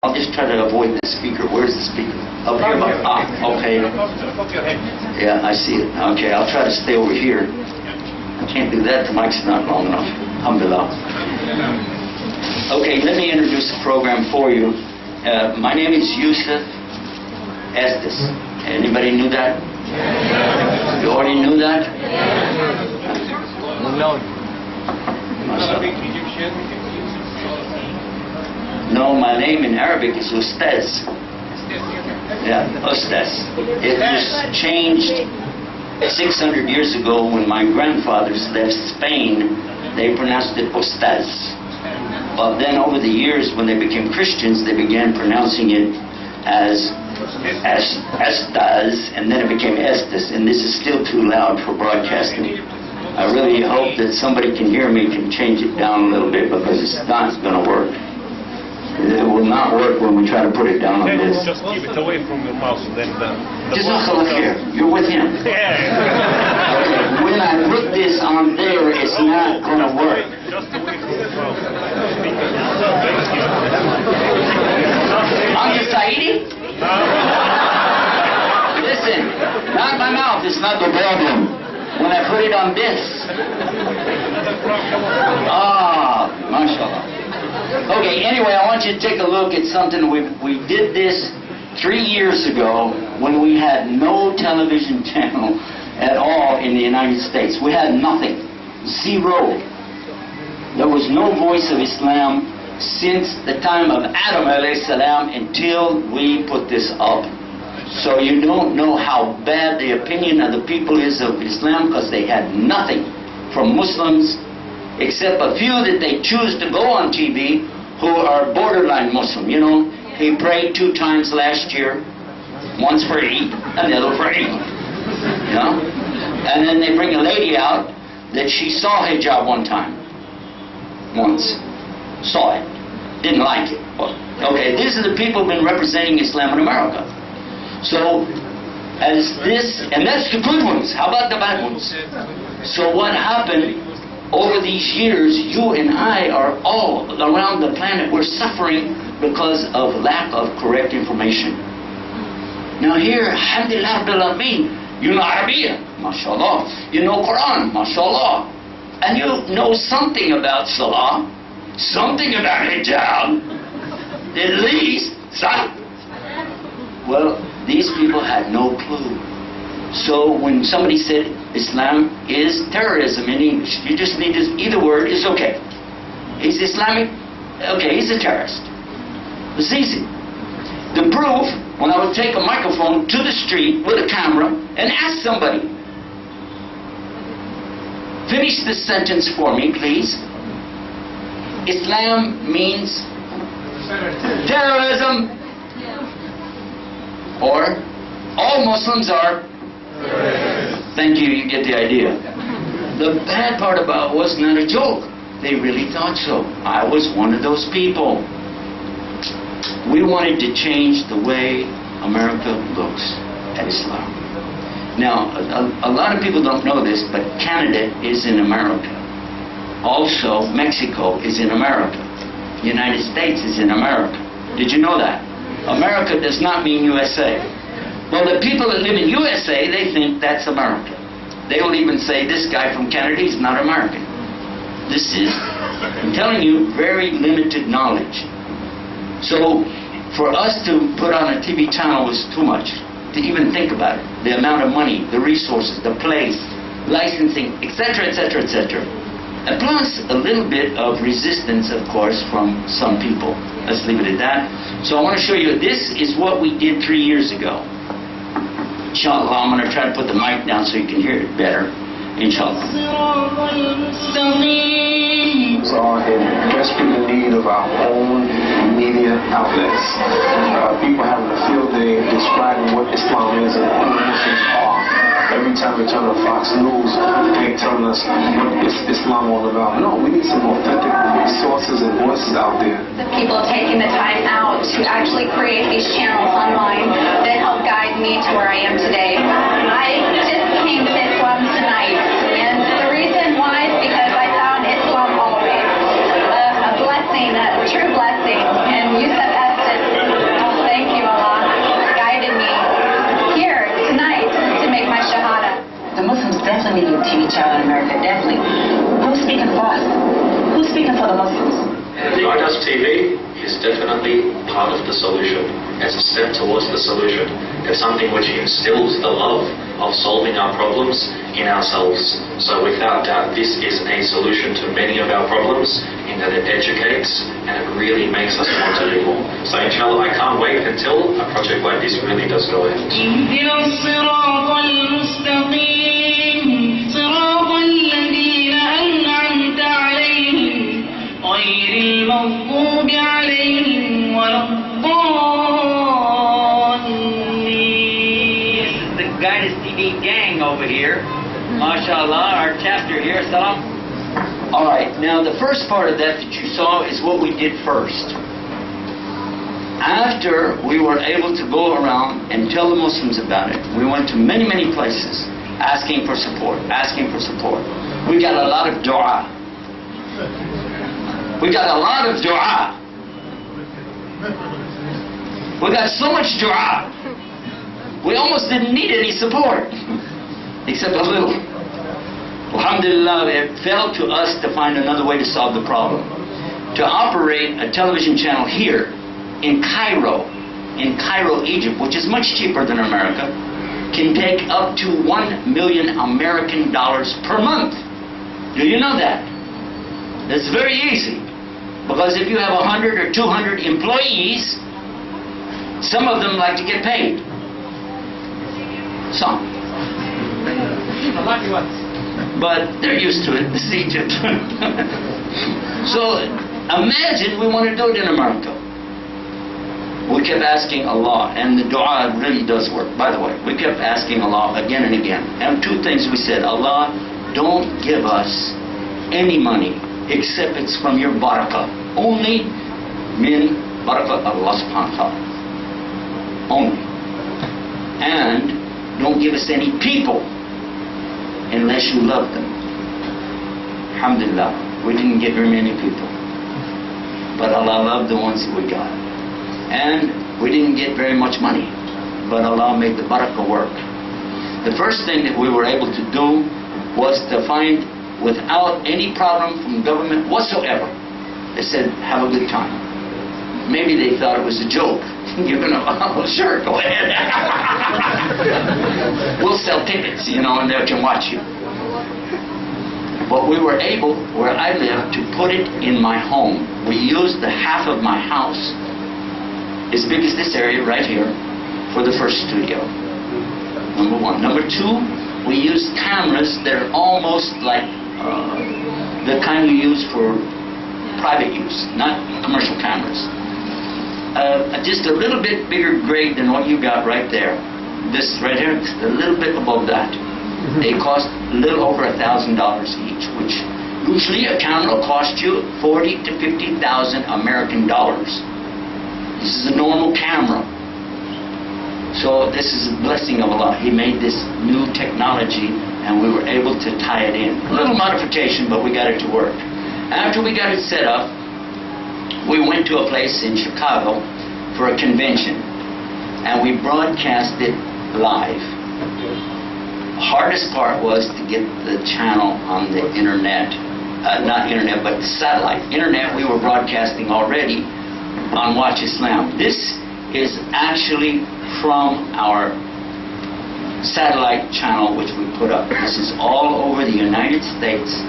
I'll just try to avoid the speaker. Where's the speaker? Up here. Okay. Yeah, I see it. Okay, I'll try to stay over here. I can't do that. The mic's not long enough. Alhamdulillah. Okay, let me introduce the program for you. My name is Yusuf Estes. Anybody knew that? You already knew that? No. No, my name in Arabic is Ustaz. Yeah, Ustaz. It was changed 600 years ago when my grandfathers left Spain. They pronounced it Ustaz. But then over the years, when they became Christians, they began pronouncing it as Estaz, and then it became Estes, and this is still too loud for broadcasting. I really hope that somebody can hear me, can change it down a little bit, because it's not going to work. It will not work when we try to put it down on this. Just keep it away from your mouse, then you're with him. Yeah. Okay. When I put this on there, it's not going to work. Just away from the mouse. I'm just Saidi? Listen, not my mouth, it's not the problem. When I put it on this. Mashallah. Okay, anyway, I want you to take a look at something. We did this 3 years ago when we had no television channel at all in the United States. We had nothing. Zero. There was no voice of Islam since the time of Adam alayhi salam until we put this up. So you don't know how bad the opinion of the people is of Islam, because they had nothing from Muslims except a few that they choose to go on TV who are borderline Muslim. You know, he prayed 2 times last year, once for Eid, another for Eid. You know? And then they bring a lady out that she saw hijab one time. Once. Saw it. Didn't like it. Well, okay, these are the people who've been representing Islam in America. So, as this, and that's the good ones. How about the bad ones? So what happened over these years, you and I are all around the planet, we're suffering because of lack of correct information. Now here, alhamdulillah, rabbil alameen, you know Arabiya, mashallah. You know Quran, mashallah. And you know something about Salah, something about hijab, at least, sah? Well, these people had no clue. So when somebody said Islam is terrorism in English, you just need to, either word is okay. He's Islamic, okay, he's a terrorist. It's easy. The proof, when I would take a microphone to the street with a camera and ask somebody, finish this sentence for me, please. Islam means terrorism, or all Muslims are. Thank you, you get the idea. The bad part about it was not a joke. They really thought so. I was one of those people. We wanted to change the way America looks at Islam. Now, a lot of people don't know this, but Canada is in America. Also, Mexico is in America. The United States is in America. Did you know that? America does not mean USA. Well, the people that live in USA, they think that's America. They will even say, this guy from Canada is not American. This is, I'm telling you, very limited knowledge. So, for us to put on a TV channel was too much to even think about it. The amount of money, the resources, the place, licensing, etc., etc., etc. And plus, a little bit of resistance, of course, from some people. Let's leave it at that. So I want to show you, this is what we did 3 years ago. Inshallah, I'm going to try to put the mic down so you can hear it better. Inshallah. Are in desperate need of our own media outlets. People having a field day describing what Islam is and who Muslims are. Every time we turn on Fox News, they're telling us what is Islam all about. No, we need some authentic resources and voices out there. The people taking the time out to actually create these channels online that help guide me to where I am today. I just came to Islam tonight, and the reason why is because I found Islam always a blessing, a true blessing. And Yusuf Estes ask, who's speaking for the Muslims? Guidance TV is definitely part of the solution. It's a step towards the solution. It's something which instills the love of solving our problems in ourselves. So without doubt, this is a solution to many of our problems in that it educates and it really makes us want to do more. So inshallah, I can't wait until a project like this really does go ahead. Guidance TV gang over here. MashaAllah, our chapter here. Salam. Alright, now the first part of that you saw is what we did first. After we were able to go around and tell the Muslims about it, we went to many, many places asking for support, asking for support. We got a lot of dua. We got a lot of dua. We got so much dua. We almost didn't need any support, except a little. Alhamdulillah, it fell to us to find another way to solve the problem. To operate a television channel here in Cairo, Egypt, which is much cheaper than America, can take up to $1 million American dollars per month. Do you know that? That's very easy. Because if you have 100 or 200 employees, some of them like to get paid. Some. But they're used to it. This is Egypt. So imagine we want to do it in America. We kept asking Allah, and the dua really does work. By the way, we kept asking Allah again and again. And two things we said: Allah, don't give us any money except it's from your barakah. Only min barakah Allah subhanahu wa ta'ala. Only. And don't give us any people unless you love them. Alhamdulillah, we didn't get very many people, but Allah loved the ones that we got. And we didn't get very much money, but Allah made the barakah work. The first thing that we were able to do was to find, without any problem from government whatsoever, they said, have a good time. Maybe they thought it was a joke. You're going to, oh, sure, go ahead. We'll sell tickets, you know, and they can watch you. But we were able, where I live, to put it in my home. We used the half of my house, as big as this area right here, for the first studio. Number one. Number two, we used cameras that are almost like the kind you use for private use, not commercial cameras. Just a little bit bigger grade than what you got right there. This right here, a little bit above that. They cost a little over $1,000 each, which usually a camera will cost you $40,000 to $50,000 American dollars. This is a normal camera. So this is a blessing of Allah. He made this new technology and we were able to tie it in. A little modification, but we got it to work. After we got it set up, we went to a place in Chicago for a convention, and we broadcast it live. The hardest part was to get the channel on the internet, not internet, but the satellite. Internet, we were broadcasting already on Watch Islam. This is actually from our satellite channel which we put up. This is all over the United States,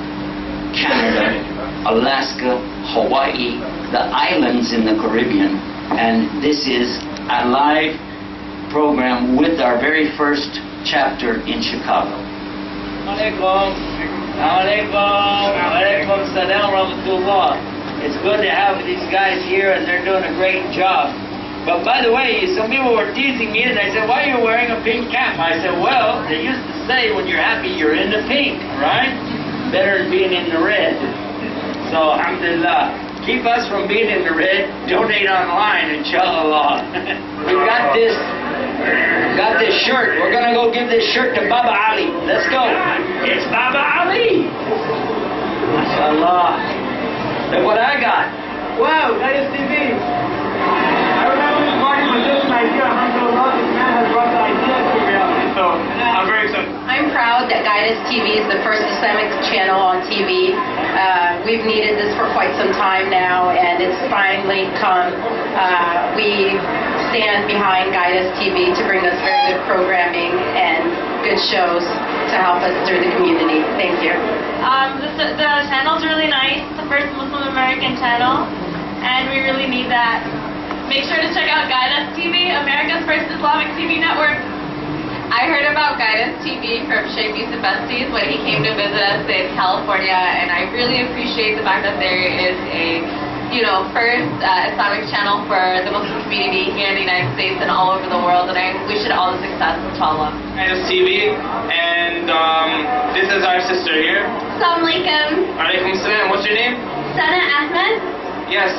Canada, Alaska, Hawaii, the islands in the Caribbean, and this is a live program with our very first chapter in Chicago. Alaikum. Alaikum. Alaikum salam rahmatullah. It's good to have these guys here and they're doing a great job. But by the way, some people were teasing me and they said, why are you wearing a pink cap? I said, well, they used to say when you're happy you're in the pink, right? Better than being in the red. So, alhamdulillah. Keep us from being in the red. Donate online, inshallah. We got this shirt. We're going to go give this shirt to Baba Ali. Let's go. It's Baba Ali. MashaAllah. Look what I got. Wow, nice TV. I remember this party was just an idea. Alhamdulillah, this man has brought the idea to reality. So, I'm very excited. I'm proud that Guidance TV is the first Islamic channel on TV. we've needed this for quite some time now, and it's finally come. We stand behind Guide Us TV to bring us very good programming and good shows to help us through the community. Thank you. The channel's really nice. It's the first Muslim American channel, and we really need that. Make sure to check out Guide Us TV, America's first Islamic TV network. I heard about Guide Us TV from Sheikh Yusuf when he came to visit us in California, and I really appreciate the fact that there is a, first Islamic channel for the Muslim community here in the United States and all over the world, and I wish it all the success, inshallah. Guide Us TV, and this is our sister here. Assalamu alaikum. Alaikum salam. What's your name? Sana Ahmed. Yes.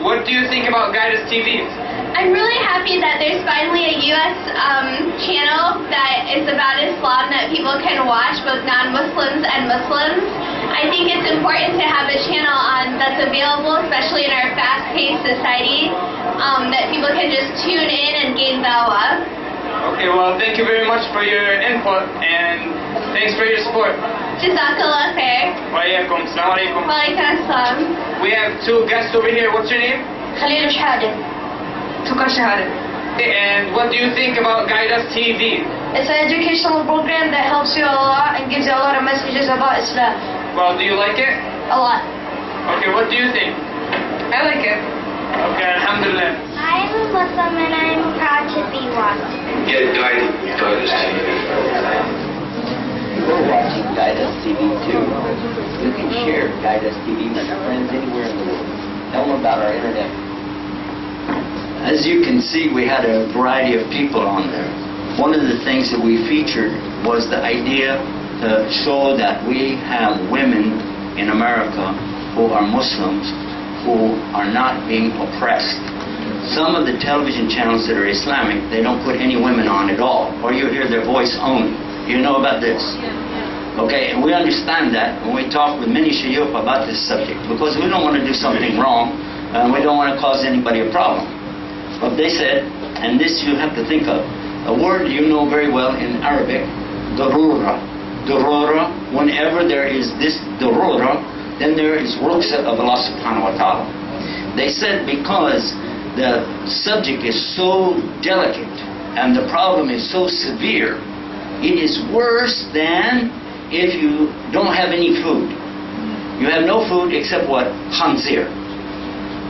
What do you think about Guide Us TV? I'm really happy that there's finally a U.S. Channel that is about Islam that people can watch, both non-Muslims and Muslims. I think it's important to have a channel on that's available, especially in our fast-paced society, that people can just tune in and gain dawah. Okay, well, thank you very much for your input, and thanks for your support. Jazakallah khair. Wa alaikum. Assalamu alaikum. Wa alaikum assalam. We have two guests over here. What's your name? Khalil Shahada. Tukar Shahada. And what do you think about Guide Us TV? It's an educational program that helps you a lot and gives you a lot of messages about Islam. Well, do you like it? A lot. Okay, what do you think? I like it. Okay, alhamdulillah. I am a Muslim and I am proud to be one. Get Guide Us TV. We're watching Guide Us TV too. You can share Guide Us TV with your friends anywhere in the world. Tell them about our internet. As you can see, we had a variety of people on there. One of the things that we featured was the idea to show that we have women in America who are Muslims who are not being oppressed. Some of the television channels that are Islamic, they don't put any women on at all, or you hear their voice only. You know about this? Okay, and we understand that when we talk with many shuyukh about this subject, because we don't want to do something wrong, and we don't want to cause anybody a problem. But they said, and this you have to think of, a word you know very well in Arabic, darura. Darura, whenever there is this darura, then there is rukhsah of Allah subhanahu wa ta'ala. They said because the subject is so delicate and the problem is so severe, it is worse than if you don't have any food. You have no food except what? Khanzir.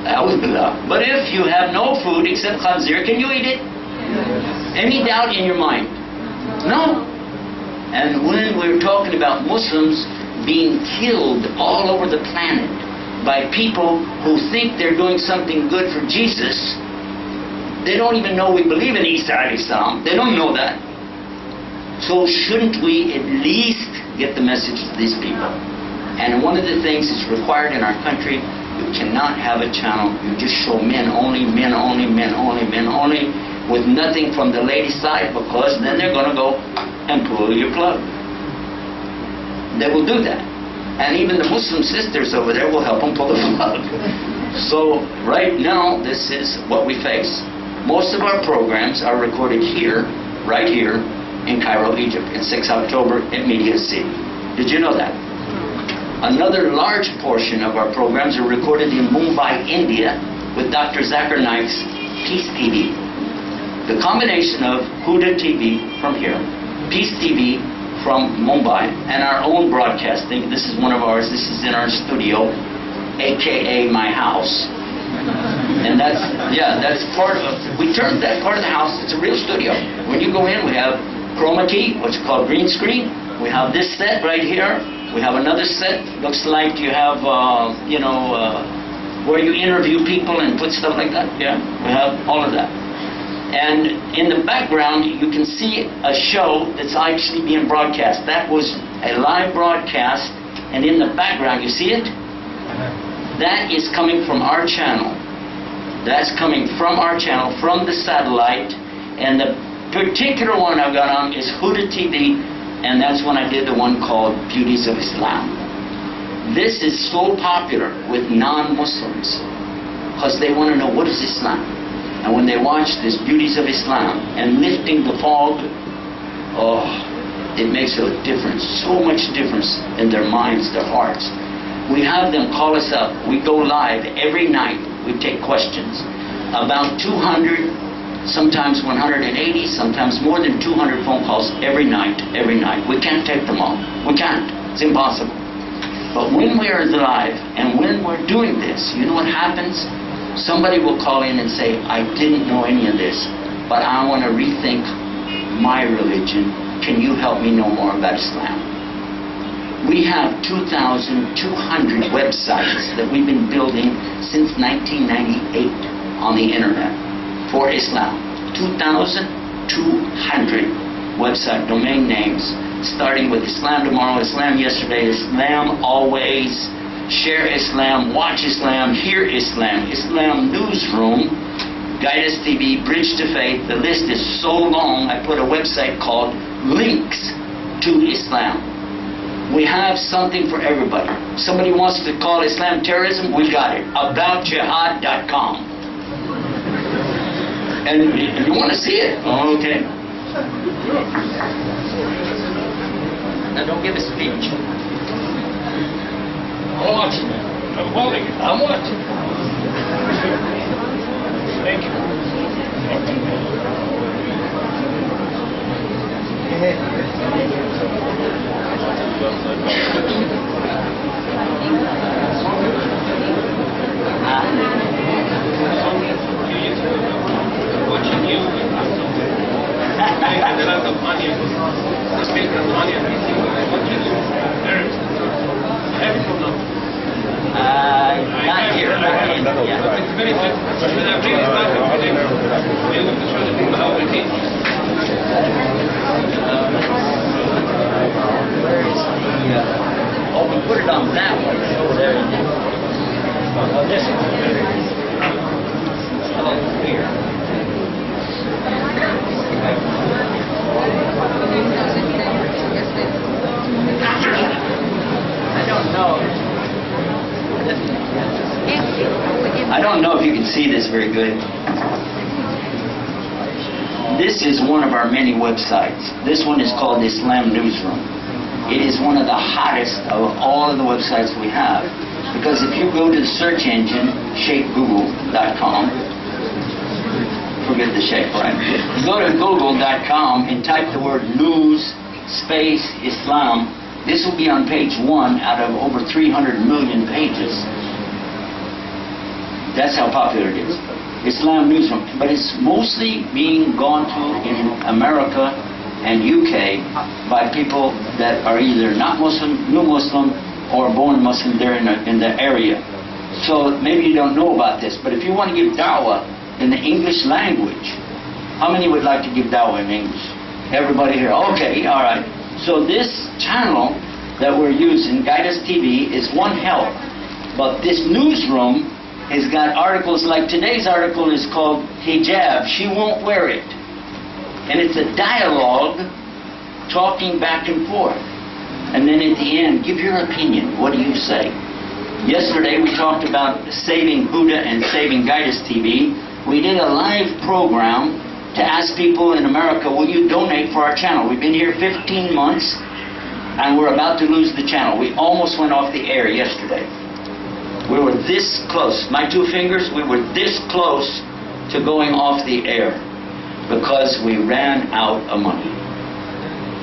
But if you have no food except khanzir, can you eat it? Any doubt in your mind? No. And when we're talking about Muslims being killed all over the planet by people who think they're doing something good for Jesus, they don't even know we believe in Isa alayhi salam. They don't know that. So shouldn't we at least get the message to these people? And one of the things that's required in our country, you cannot have a channel you just show men only, men only, men only, men only, with nothing from the ladies' side, because then they're going to go and pull your plug. They will do that. And even the Muslim sisters over there will help them pull the plug. So right now, this is what we face. Most of our programs are recorded here, right here, in Cairo, Egypt, in 6 October at Media City. Did you know that? Another large portion of our programs are recorded in Mumbai, India, with Dr. Zakir Naik's Peace TV. The combination of Huda TV from here, Peace TV from Mumbai, and our own broadcasting. This is one of ours. This is in our studio, aka my house. And that's part of, we turned that part of the house, it's a real studio. When you go in, we have chroma key, what's called green screen. We have this set right here. We have another set, looks like you have, where you interview people and put stuff like that. Yeah, we have all of that. And in the background, you can see a show that's actually being broadcast. That was a live broadcast, and in the background, you see it? That is coming from our channel. That's coming from our channel, from the satellite, and the particular one I've got on is Huda TV, and that's when I did the one called Beauties of Islam. This is so popular with non-Muslims because they want to know what is Islam. And when they watch this Beauties of Islam and lifting the fog, oh, it makes a difference, so much difference in their minds, their hearts. We have them call us up. We go live every night. We take questions. About 200, sometimes 180, sometimes more than 200 phone calls every night, every night. We can't take them all. We can't. It's impossible. But when we are live and when we're doing this, you know what happens? Somebody will call in and say, I didn't know any of this, but I want to rethink my religion. Can you help me know more about Islam? We have 2,200 websites that we've been building since 1998 on the internet for Islam. 2,200 website domain names, starting with Islam tomorrow, Islam yesterday, Islam always, Share Islam, Watch Islam, Hear Islam, Islam Newsroom, Guide Us TV, Bridge to Faith. The list is so long, I put a website called Links to Islam. We have something for everybody. Somebody wants to call Islam terrorism, we got it. AboutJihad.com. And you want to see it? Oh, okay. Now don't give a speech. I'm watching. I'm holding it. I'm watching. Thank you. Watching you. Not here. It's very good. When I bring it back, we're going to show the people how it is. Where is the... oh, we put it on that one. Over there. Oh, this one. Oh, here. I don't know if you can see this very good. This is one of our many websites. This one is called the Islam Newsroom. It is one of the hottest of all of the websites we have. Because if you go to the search engine, shakegoogle.com, forget the shake, right? Go to google.com and type the word news space Islam. This will be on page 1 out of over 300 million pages. That's how popular it is. Islam Newsroom. But it's mostly being gone to in America and UK by people that are either not Muslim, new Muslim, or born Muslim there in the area. So maybe you don't know about this, but if you want to give da'wah in the English language, how many would like to give da'wah in English? Everybody here? Okay, all right. So this channel that we're using, Guide Us TV, is one help. But this newsroom has got articles like today's article is called Hijab, She Won't Wear It. And it's a dialogue talking back and forth. And then at the end, give your opinion. What do you say? Yesterday we talked about saving Buddha and saving Guide Us TV. We did a live program to ask people in America, will you donate for our channel? We've been here 15 months and we're about to lose the channel. We almost went off the air yesterday. We were this close. My 2 fingers, we were this close to going off the air because we ran out of money.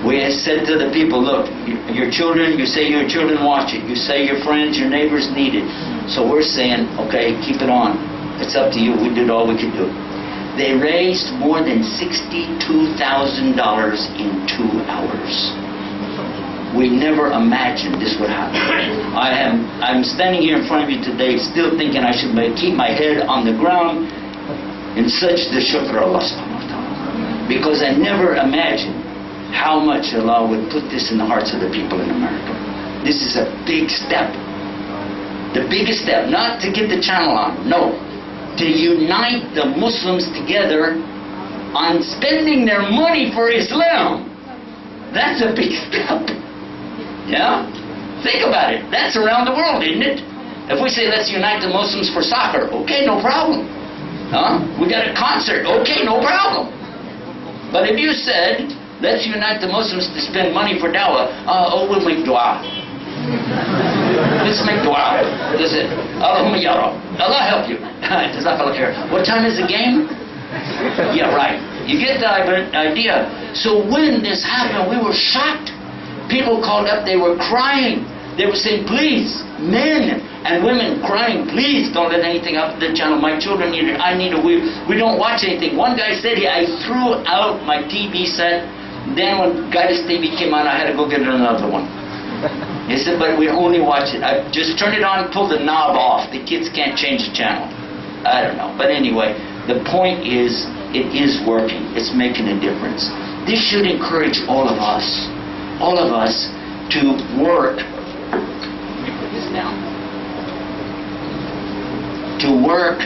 We said to the people, look, your children, you say your children watch it. You say your friends, your neighbors need it. So we're saying, okay, keep it on. It's up to you. We did all we could do. They raised more than $62,000 in 2 hours. We never imagined this would happen. I'm standing here in front of you today still thinking I should keep my head on the ground in such the shukr Allah subhanahu wa ta'ala. Because I never imagined how much Allah would put this in the hearts of the people in America. This is a big step. The biggest step, not to get the channel on, no. To unite the Muslims together on spending their money for Islam. That's a big step. Yeah? Think about it. That's around the world, isn't it? If we say, let's unite the Muslims for soccer, okay, no problem. Huh? We got a concert, okay, no problem. But if you said, let's unite the Muslims to spend money for da'wah, we'll make dua. let's make dua. That's it. Allahumma ya Rab. Allah help you. Jazakallah khair. What time is the game? Yeah, right. You get the idea. So when this happened, we were shocked. People called up, they were crying. They were saying, please, men and women crying, please don't let anything up the channel. My children need it. I need it. We don't watch anything. One guy said, I threw out my TV set. Then when Guidance TV came out, I had to go get another one. He said, but we only watch it. I just turn it on, pull the knob off. The kids can't change the channel. I don't know. But anyway, the point is, it is working. It's making a difference. This should encourage all of us to work. Now, to work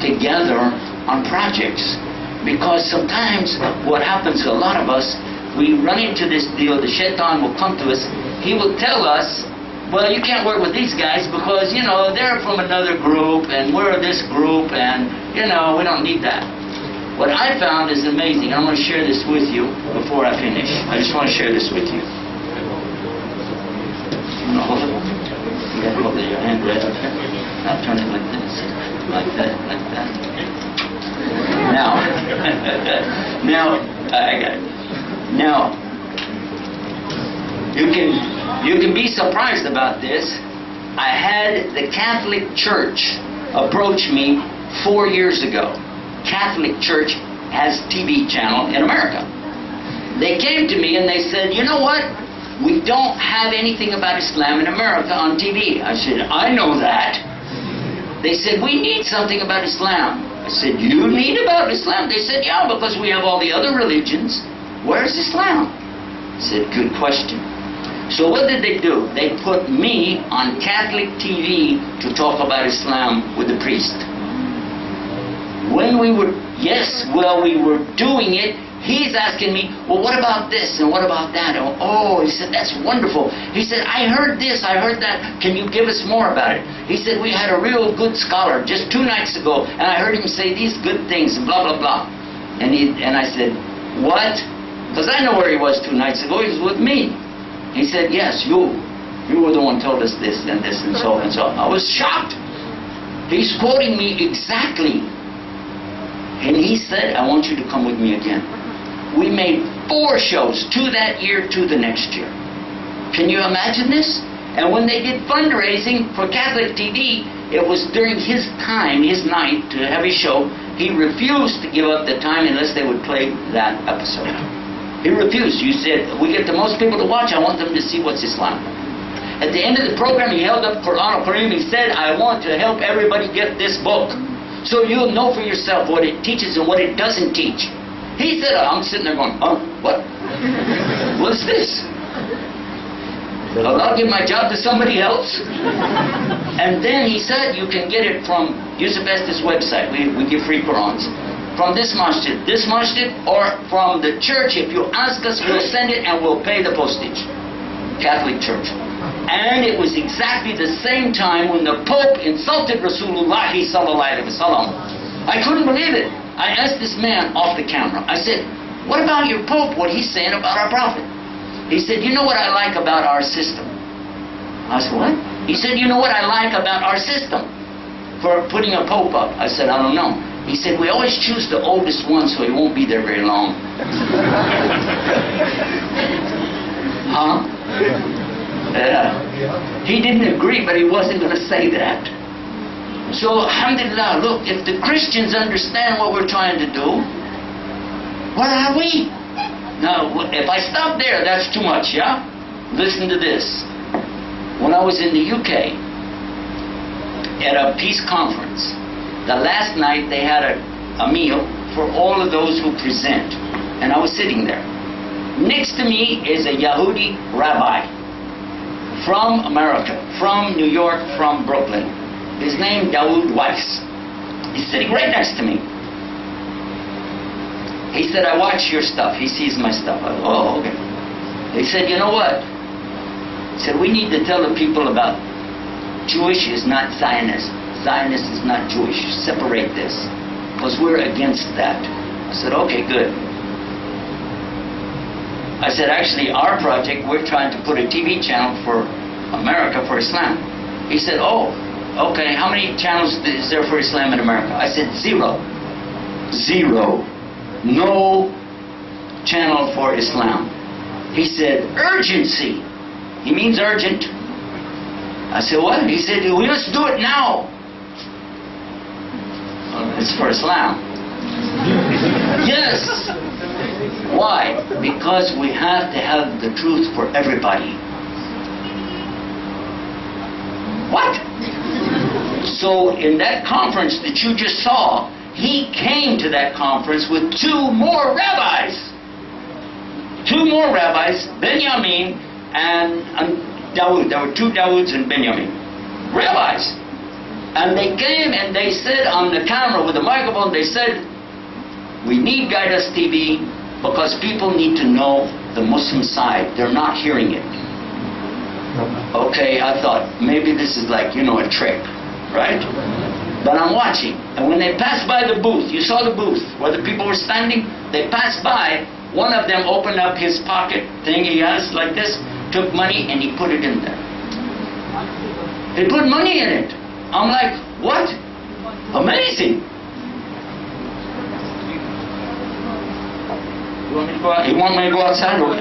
together on projects, because sometimes what happens to a lot of us, we run into this deal. The shaitan will come to us. He will tell us, well, you can't work with these guys because, you know, they're from another group and we're this group and, you know, we don't need that. What I found is amazing. I'm going to share this with you before I finish. I just want to share this with you. You hold it. You got to hold it, your hand right up here. Now turn it like this, like that, like that. Now, I got it. Now, you can be surprised about this. I had the Catholic Church approach me 4 years ago. Catholic Church has TV channel in America. They came to me and they said, you know what? We don't have anything about Islam in America on TV. I said, I know that. They said, we need something about Islam. I said, you need about Islam? They said, yeah, because we have all the other religions. Where's Islam? I said, good question. So what did they do? They put me on Catholic TV to talk about Islam with the priest. When we were doing it, he's asking me, well, what about this and what about that? Oh, he said, that's wonderful. He said, I heard this, I heard that. Can you give us more about it? He said, we had a real good scholar just 2 nights ago, and I heard him say these good things, and blah, blah, blah. And I said, what? Because I know where he was 2 nights ago. He was with me. He said, yes, you were the one who told us this and this and so and so. I was shocked. He's quoting me exactly. And he said, I want you to come with me again. We made 4 shows, 2 that year, 2 the next year. Can you imagine this? And when they did fundraising for Catholic TV, it was during his time, his night, to have his show. He refused to give up the time unless they would play that episode. He refused. You said, we get the most people to watch, I want them to see what's Islam. At the end of the program, he held up Quran al-Karim. He said, I want to help everybody get this book, so you'll know for yourself what it teaches and what it doesn't teach. He said, I'm sitting there going, huh? What? What's this? I'll give my job to somebody else? And then he said, you can get it from Yusuf Estes' website. We give free Qurans. From this masjid, or from the church. If you ask us, we'll send it and we'll pay the postage. Catholic Church. And it was exactly the same time when the Pope insulted Rasulullah sallallahu alaihi wasallam. I couldn't believe it. I asked this man off the camera. I said, what about your Pope? What he's saying about our Prophet? He said, you know what I like about our system? I said, what? He said, you know what I like about our system for putting a Pope up? I said, I don't know. He said, we always choose the oldest one so he won't be there very long. Huh? He didn't agree, but he wasn't going to say that. So, alhamdulillah, look, if the Christians understand what we're trying to do, what are we? Now, if I stop there, that's too much, yeah? Listen to this. When I was in the UK, at a peace conference, the last night they had a meal for all of those who present. And I was sitting there. Next to me is a Yahudi rabbi from America, from New York, from Brooklyn. His name Weiss. He's sitting right next to me. He said, I watch your stuff. He sees my stuff. I go, oh, okay. He said, you know what? He said, we need to tell the people about Jewish is not Zionist. Zionist is not Jewish. Separate this. Because we're against that. I said, okay, good. I said, actually, our project, we're trying to put a TV channel for America for Islam. He said, oh, okay, how many channels is there for Islam in America? I said, 0. 0. No channel for Islam. He said, urgency. He means urgent. I said, what? He said, we must do it now. Well, it's for Islam. Yes. Why? Because we have to have the truth for everybody. What? So in that conference that you just saw, he came to that conference with 2 more rabbis. 2 more rabbis, Benjamin and Dawood. There were 2 Dawoods and Benjamin. Rabbis. And they came and they said on the camera with the microphone, they said, we need Guidance TV because people need to know the Muslim side. They're not hearing it. Okay, I thought, maybe this is like, a trick, right? But I'm watching. And when they passed by the booth, you saw the booth where the people were standing, they passed by, one of them opened up his pocket thing he has like this, took money and he put it in there. He put money in it. I'm like, what? Amazing. You want me to go out? You want me to go outside? Or?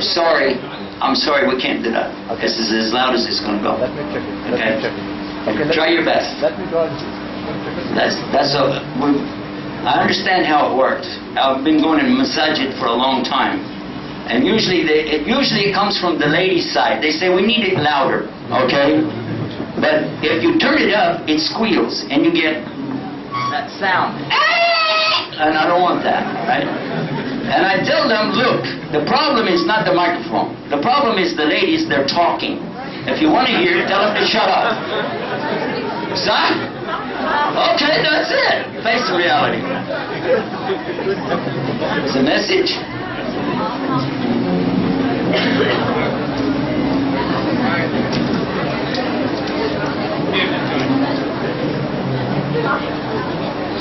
Sorry. I'm sorry, we can't do that. Okay. This is as loud as it's going to go. Let me check it. Okay. Let me check it. Okay. Try your best. Let me go. I understand how it works. I've been going to masajid for a long time. And usually it comes from the ladies' side. They say, we need it louder, okay? But if you turn it up, it squeals, and you get that sound. And I don't want that, right? And I tell them, look, the problem is not the microphone. The problem is the ladies, they're talking. If you want to hear it, tell them to shut up. Son? Okay, that's it. Face the reality. It's a message.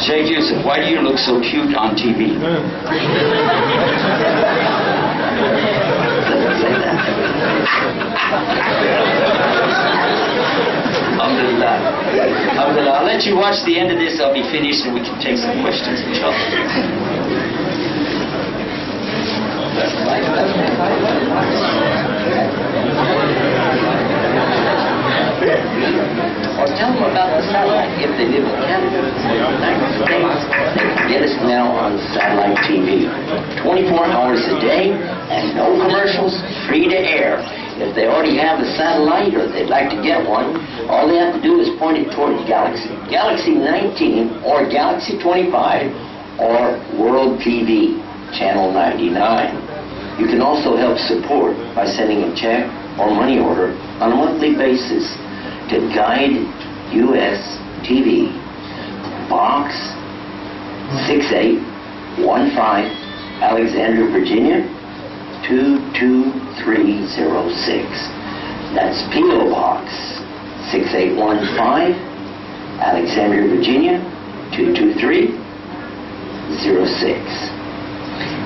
Sheikh Yusuf, why do you look so cute on TV? Alhamdulillah. Alhamdulillah. I'll let you watch the end of this. I'll be finished and we can take some questions, inshallah. Or tell them about the satellite if they live in Canada. They can get us now on satellite TV. 24 hours a day and no commercials, free to air. If they already have a satellite or they'd like to get one, all they have to do is point it toward Galaxy. Galaxy 19 or Galaxy 25 or World TV, Channel 99. You can also help support by sending a check or money order on a monthly basis to Guide US TV, Box 6815, Alexandria, Virginia 22306. That's P.O. Box 6815, Alexandria, Virginia 22306.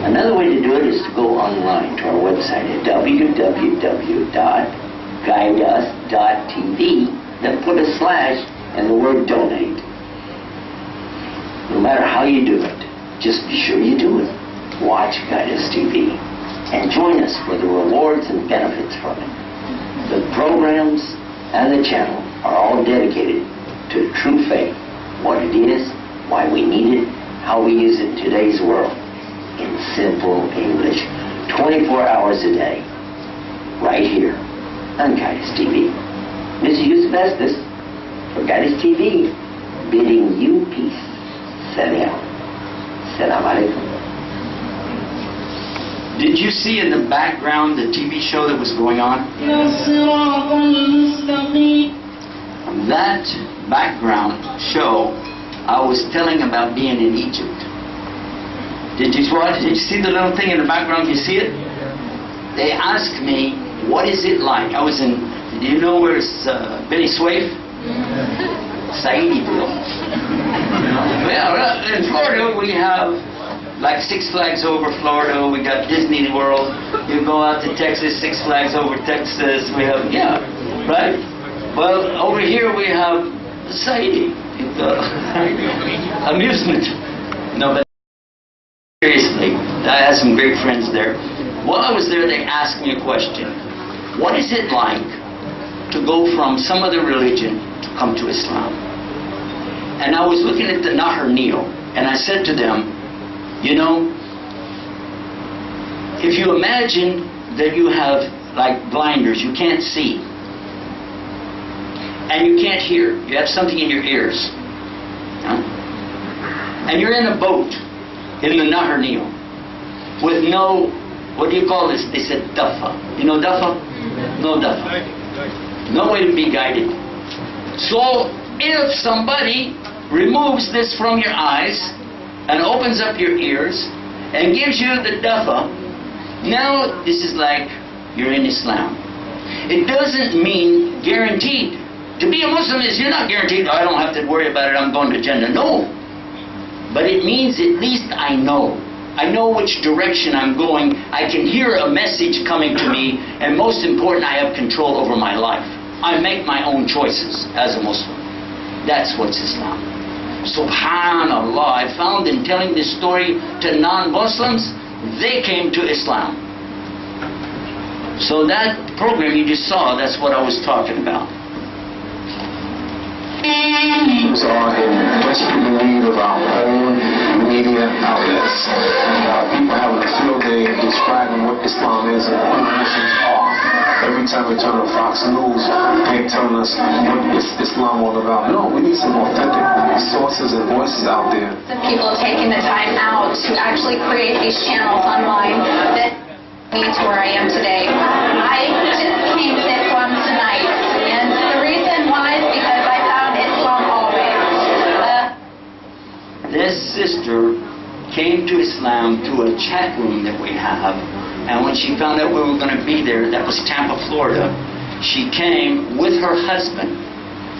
Another way to do it is to go online to our website at www.guideus.tv, then put a slash and the word donate. No matter how you do it, just be sure you do it. Watch Guide Us TV and join us for the rewards and benefits from it. The programs and the channel are all dedicated to true faith, what it is, why we need it, how we use it in today's world. In simple English, 24 hours a day, right here on Guide Us TV. This is Yusuf Estes for Guide Us TV, bidding you peace. Salam. Salam alaikum. Did you see in the background the TV show that was going on? That background show, I was telling about being in Egypt. Did you see the little thing in the background? You see it? They asked me, what is it like? I was in, do you know where's Benny Swaif? Saidiville. Well, in Florida we have like Six Flags over Florida, we got Disney World. You go out to Texas, Six Flags over Texas. We have, yeah, right? Well, over here we have society, amusement. No, but seriously, I had some great friends there. While I was there, they asked me a question. What is it like to go from some other religion to come to Islam? And I was looking at the Nahar Neel, and I said to them, you know, if you imagine that you have like blinders, you can't see, and you can't hear, you have something in your ears, huh? And you're in a boat in the Nahar Neel with no, what do you call this? They said duffa. You know duffa? No duffa. No way to be guided. So if somebody removes this from your eyes and opens up your ears and gives you the duffa, now this is like you're in Islam. It doesn't mean guaranteed. To be a Muslim is you're not guaranteed, I don't have to worry about it, I'm going to Jannah. No. But it means at least I know. I know which direction I'm going. I can hear a message coming to me, and most important, I have control over my life. I make my own choices as a Muslim. That's what's Islam. Subhanallah, I found in telling this story to non-Muslims, they came to Islam. So that program you just saw, that's what I was talking about. We are in desperate need of our own media outlets. People having a field day describing what Islam is and who Muslims are. Every time we turn on Fox News, they're telling us what is Islam all about. No, we need some authentic sources and voices out there. The people taking the time out to actually create these channels online that me to where I am today. I just came this one tonight, and the reason why is because I found Islam always. This sister came to Islam through a chat room that we have, and when she found out we were going to be there, that was Tampa, Florida, she came with her husband,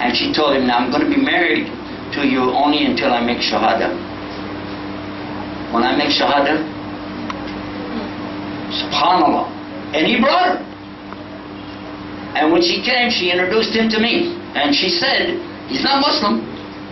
and she told him, now I'm going to be married to you only until I make Shahada. When I make Shahada, Subhanallah. And he brought her. And when she came, she introduced him to me. And she said, he's not Muslim,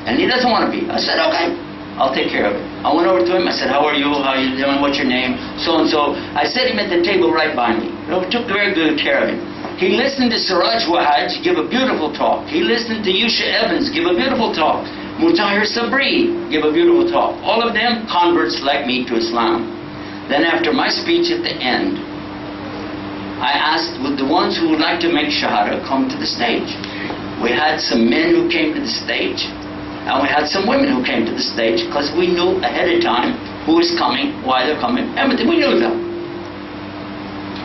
and he doesn't want to be. I said, okay, I'll take care of it. I went over to him, I said, how are you? How are you doing? What's your name? So-and-so. I set him at the table right by me. I took very good care of him. He listened to Siraj Wahaj give a beautiful talk. He listened to Yusha Evans give a beautiful talk. Mutahir Sabri give a beautiful talk. All of them converts like me to Islam. Then after my speech at the end, I asked, would the ones who would like to make Shahada come to the stage? We had some men who came to the stage, and we had some women who came to the stage, because we knew ahead of time who was coming, why they're coming, everything, we knew them.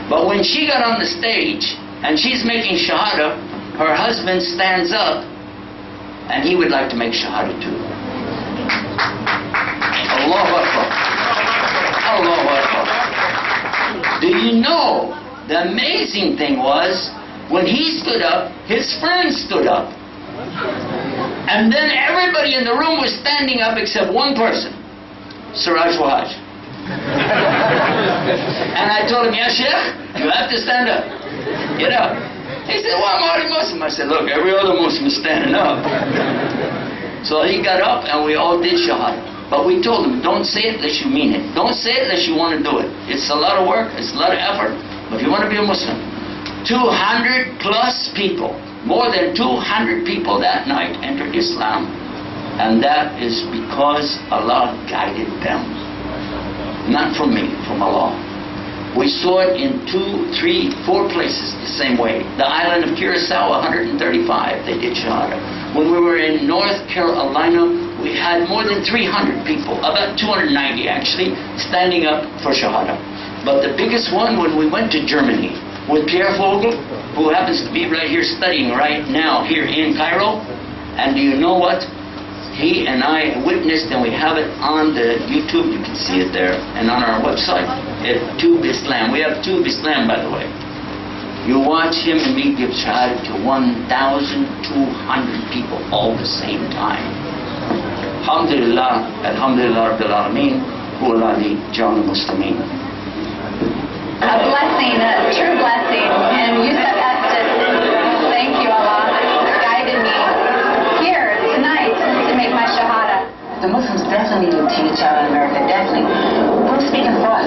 But when she got on the stage, and she's making Shahada, her husband stands up, and he would like to make Shahada too. Allahu Akbar. Allahu Akbar. Do you know, the amazing thing was, when he stood up, his friends stood up. And then everybody in the room was standing up except one person, Siraj Wahaj. And I told him, yeah, Sheikh, you have to stand up. Get up. He said, well, I'm already Muslim. I said, look, every other Muslim is standing up. So he got up and we all did Shahada. But we told him, don't say it unless you mean it. Don't say it unless you want to do it. It's a lot of work, it's a lot of effort. But if you want to be a Muslim, 200 plus people, more than 200 people that night entered Islam. And that is because Allah guided them. Not from me, from Allah. We saw it in 2, 3, 4 places the same way. The island of Curacao, 135, they did Shahada. When we were in North Carolina, we had more than 300 people, about 290 actually, standing up for Shahada. But the biggest one, when we went to Germany, with Pierre Vogel, who happens to be right here studying right now here in Cairo. And do you know what? He and I witnessed, and we have it on the YouTube, you can see it there, and on our website, at Tube Islam. We have Tube Islam, by the way. You watch him and me give Shahada to 1,200 people all the same time. Alhamdulillah, Alhamdulillah Rabbil Alameen. Uladi John Muslimin. A blessing, a true blessing. And Yusuf Estes, thank you, Allah, guided me here tonight to make my shahada. The Muslims definitely need a TV channel in America, definitely. Who's speaking for us?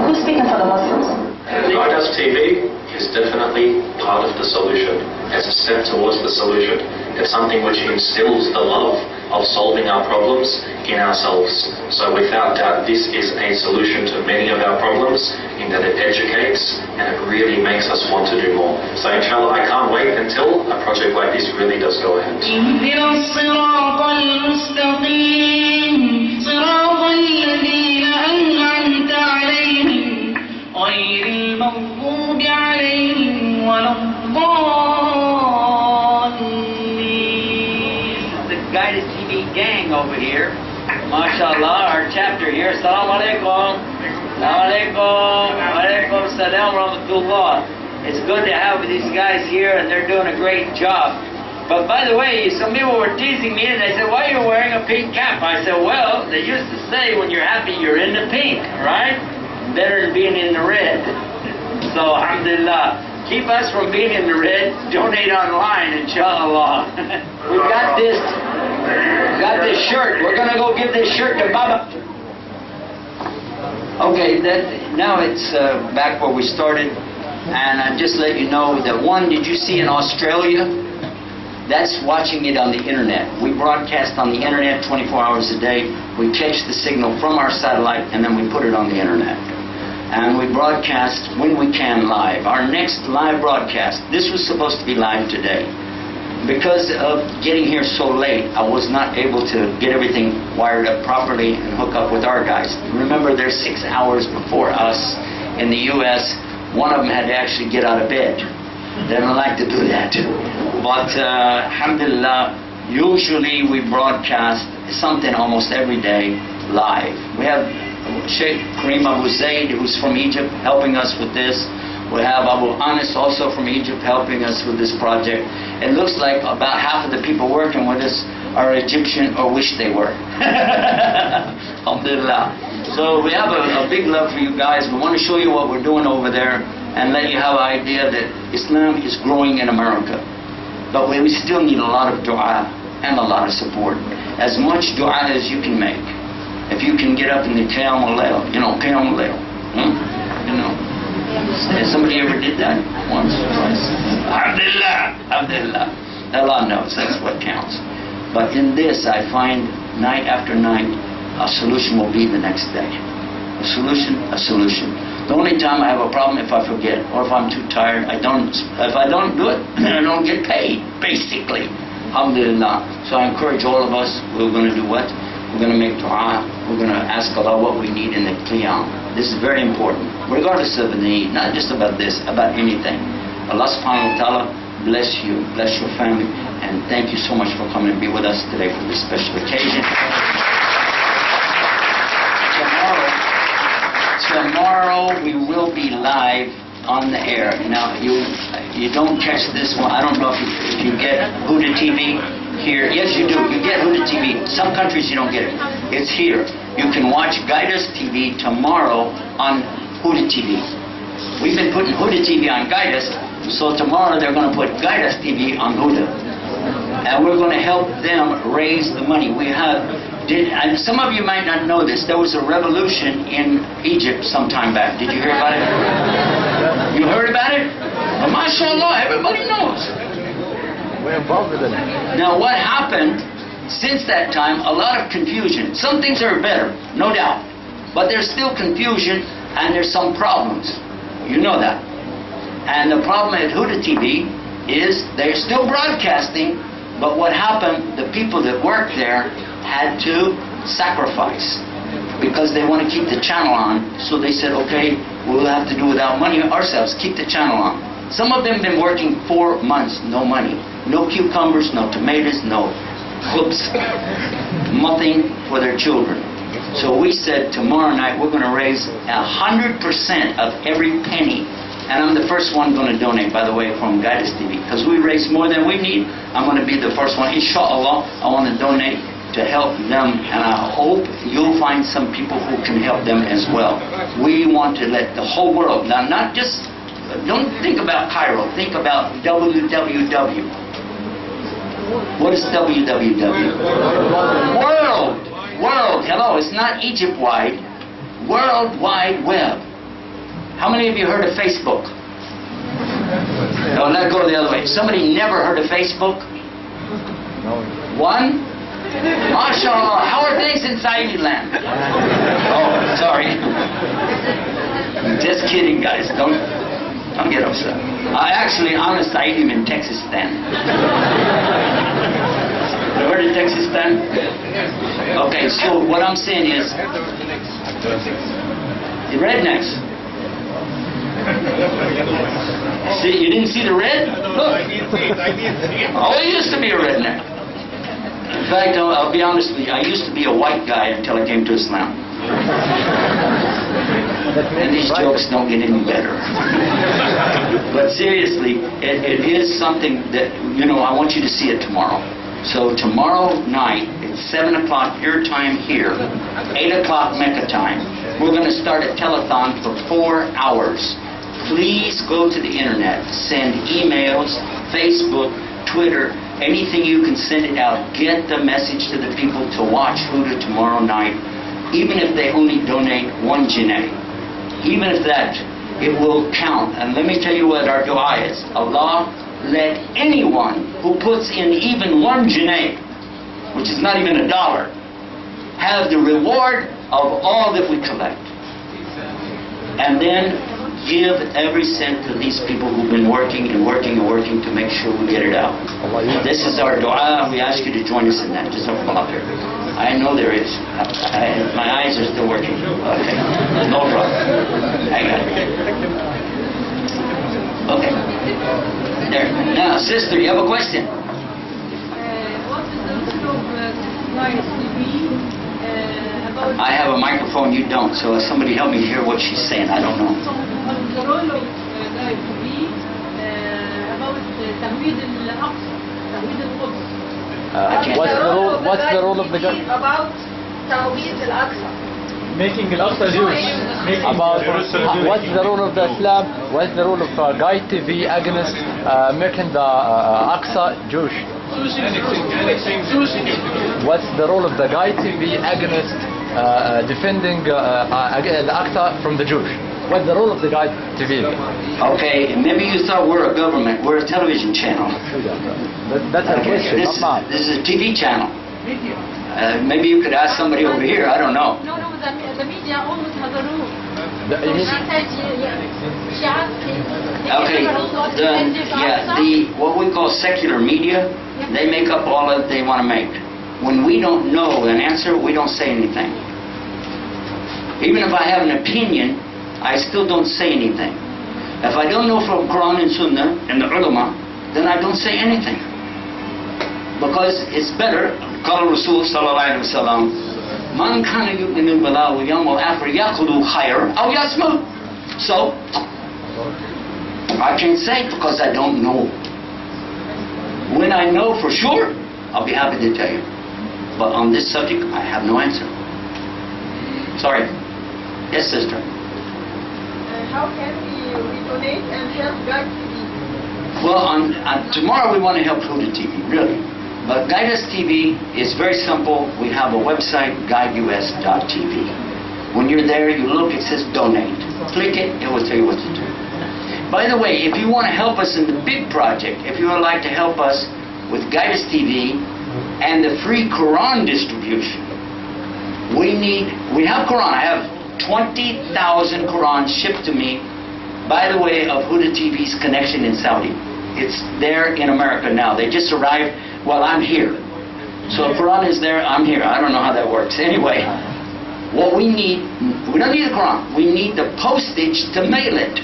Who's speaking for the Muslims? Guidance TV is definitely part of the solution. It's a step towards the solution. It's something which instills the love of solving our problems in ourselves. So without doubt, this is a solution to many of our problems in that it educates and it really makes us want to do more. So inshallah, I can't wait until a project like this really does go ahead. غير المغضوب عليهم ولا الضالين. The Guided TV gang over here, mashallah, our chapter here. Assalamu alaikum. Assalamu alaikum. Wa alaikum salam wa rahmatullah. It's good to have these guys here, and they're doing a great job. But by the way, some people were teasing me, and they said, "Why are you wearing a pink cap?" I said, "Well, they used to say when you're happy, you're in the pink, right? Better than being in the red." So, alhamdulillah, keep us from being in the red. Donate online, inshallah. We got this shirt. We're going to go give this shirt to Baba. Okay, now it's back where we started. And I just let you know that one, did you see in Australia? That's watching it on the internet. We broadcast on the internet 24 hours a day. We catch the signal from our satellite and then we put it on the internet. And we broadcast when we can live. Our next live broadcast, this was supposed to be live today. Because of getting here so late, I was not able to get everything wired up properly and hook up with our guys. Remember, they're 6 hours before us in the U.S. One of them had to actually get out of bed. They don't like to do that. But alhamdulillah, usually we broadcast something almost every day live. We have Sheikh Karim Abu Zaid, who's from Egypt, helping us with this. We have Abu Anis also from Egypt helping us with this project. It looks like about half of the people working with us are Egyptian or wish they were. Alhamdulillah. So we have a big love for you guys. We want to show you what we're doing over there and let you have an idea that Islam is growing in America. But we still need a lot of dua and a lot of support. As much dua as you can make. If you can get up in the Qiyam al-Layl, Qiyam al-Layl. Somebody ever did that once or twice? Alhamdulillah, alhamdulillah. Allah knows, that's what counts. But in this, I find night after night, a solution will be the next day. A solution, a solution. The only time I have a problem if I forget, or if I'm too tired, if I don't do it, I don't get paid, basically. Alhamdulillah. So I encourage all of us, we're going to do what? We're going to make dua. We're going to ask Allah what we need in the qiyam. This is very important, regardless of the need, not just about this, about anything. Allah subhanahu wa ta'ala bless you, bless your family, and thank you so much for coming and be with us today for this special occasion. Tomorrow we will be live on the air. Now, you don't catch this one. I don't know if you get Huda TV here. Yes, you do. You get Huda TV. Some countries you don't get it. It's here. You can watch Guidance TV tomorrow on Huda TV. We've been putting Huda TV on Guidance, so tomorrow they're going to put Guidance TV on Huda. And we're going to help them raise the money. And some of you might not know this, there was a revolution in Egypt some time back. Did you hear about it? You heard about it? Well, mashallah, everybody knows. We're involved with it. Now what happened, since that time, a lot of confusion. Some things are better, no doubt. But there's still confusion and there's some problems. You know that. And the problem at Huda TV is they're still broadcasting, but what happened, the people that work there had to sacrifice because they want to keep the channel on. So they said, okay, we'll have to do without money ourselves, keep the channel on. Some of them have been working 4 months, no money. No cucumbers, no tomatoes, no hoops, nothing for their children. So we said tomorrow night we're going to raise 100% of every penny. And I'm the first one going to donate, by the way, from Guidance TV. Because we raise more than we need, I'm going to be the first one. Inshallah, I want to donate to help them, and I hope you'll find some people who can help them as well. We want to let the whole world, now not just, don't think about Cairo, think about www. What is www? World, hello, it's not Egypt-wide, World Wide Web. How many of you heard of Facebook? No, let's go the other way. Somebody never heard of Facebook? One? MashaAllah, how are things in Saudi land? Oh, sorry. Just kidding, guys. Don't get upset. I'm a Saudi in Texas then. You heard of Texas then? Okay, so what I'm saying is, the rednecks. See, you didn't see the red? Look. Oh, I used to be a redneck. In fact, I'll be honest with you, I used to be a white guy until I came to Islam. And these jokes don't get any better. But seriously, it is something that, I want you to see it tomorrow. So tomorrow night, at 7 o'clock your time here, 8 o'clock Mecca time, we're going to start a telethon for 4 hours. Please go to the internet, send emails, Facebook, Twitter, anything you can send it out. Get the message to the people to watch Huda tomorrow night, even if they only donate 1 jineh. Even if that, it will count. And let me tell you what our dua is. Allah, let anyone who puts in even 1 jineh, which is not even $1, have the reward of all that we collect. And then give every cent to these people who've been working and working and working to make sure we get it out. This is our dua. We ask you to join us in that. Just open up there. I know there is. My eyes are still working. Okay. No problem. I got it. Okay. There. Now, sister, you have a question? What is the role of Live TV about... I have a microphone, you don't, so somebody help me hear what she's saying. I don't know. The role of Live TV about تهويد الأقصى, تهويد القدس. What's the role of the guy? About تهويد الأقصى. Making Al-Aqsa Jewish. What's the role of the Islam? What's the role of Guide TV against making the Aqsa Jewish? What's the role of the Guide TV against defending the Aqsa from the Jewish? What's the role of the Guide TV? Okay, maybe you thought we're a government. We're a television channel. That's a question. This is a TV channel. Maybe you could ask somebody over here. I don't know. No, the media always has a rule. Okay, what we call secular media, they make up all that they want to make. When we don't know an answer, we don't say anything. Even if I have an opinion, I still don't say anything. If I don't know from Quran and Sunnah and the ulama, then I don't say anything. Because it's better, قال الرسول صلى الله عليه وسلم من كان يؤمن بالله واليوم الآخر يقول خير أو يصمت. So I can't say because I don't know. When I know for sure, I'll be happy to tell you. But on this subject, I have no answer. Sorry. Yes, sister. How can we donate and help Guide TV? Well, on tomorrow we want to help Huda TV, really. But Guide Us TV is very simple. We have a website, guideus.tv. When you're there, you look, it says donate. Click it, it will tell you what to do. By the way, if you want to help us in the big project, if you would like to help us with Guide Us TV and the free Quran distribution, we have Quran. I have 20,000 Qurans shipped to me by the way of Huda TV's connection in Saudi. It's there in America now. They just arrived while I'm here. So if Quran is there, I'm here. I don't know how that works. Anyway, what we don't need the Quran. We need the postage to mail it.